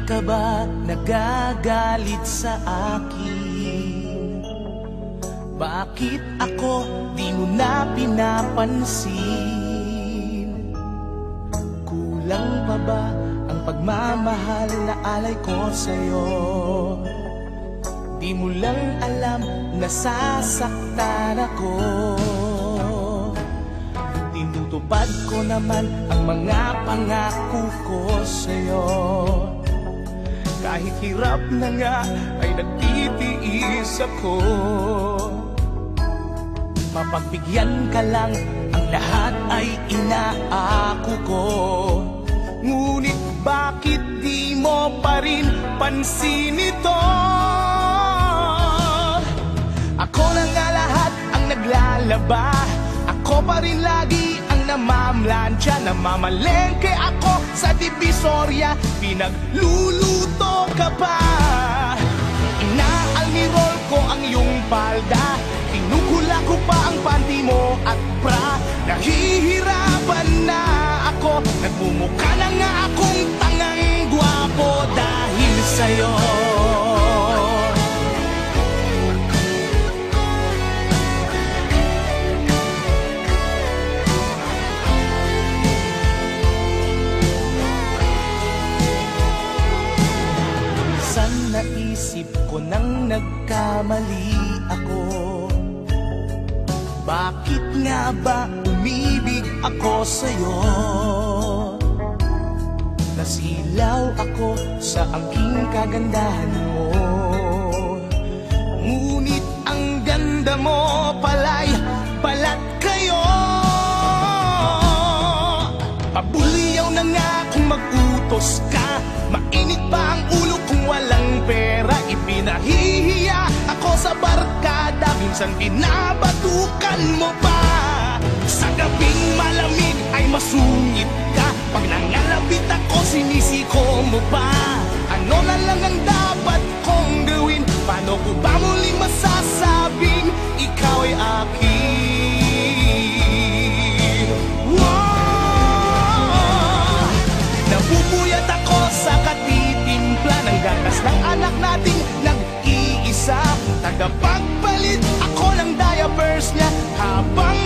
ka ba nagagalit sa akin? Bakit ako di mo na pinapansin? Kulang pa ba ang pagmamahal na alay ko sa'yo? Di mo lang alam na sasaktan ako. Tinutupad ko naman ang mga pangako ko sa'yo. Kahit hirap na nga ay nagtitiis ako. Mapagbigyan ka lang, ang lahat ay inaako ko. Ngunit bakit di mo pa rin pansin ito? Ako na nga lahat ang naglalaba. Ako pa rin lagi ang namamlansya. Namamalengke ako sa Divisoria. Pinagluluto ka pa. Inaalmirol ko ang iyong palda. Tinukula ko pa ang panty mo at bra. Nahihirapan na ako. Nagmumukha na nga akong tangang gwapo dahil sa'yo. Naisip ko nang nagkamali ako. Bakit nga ba umibig ako sa'yo? Nasilaw ako sa angking kagandahan mo. Ngunit ang ganda mo pala'y balat kayo. Pabulyaw na nga kung mag-utos ka. Mainit pa ang ulo kung walang pera. Ipinahihiya ako sa barkada. Minsan binabatukan mo pa. Sa gabing malamig ay masungit ka. Pag nangalabit ako sinisiko mo pa. Ano na lang ang dapat kong gawin? Paano ko ba muling masasabing ikaw ay akin? Wow! Nabubuyat ako sa katitimpla ng gatas ng anak nating nag-iisa. Tagapagpalit ako ng diapers niya habang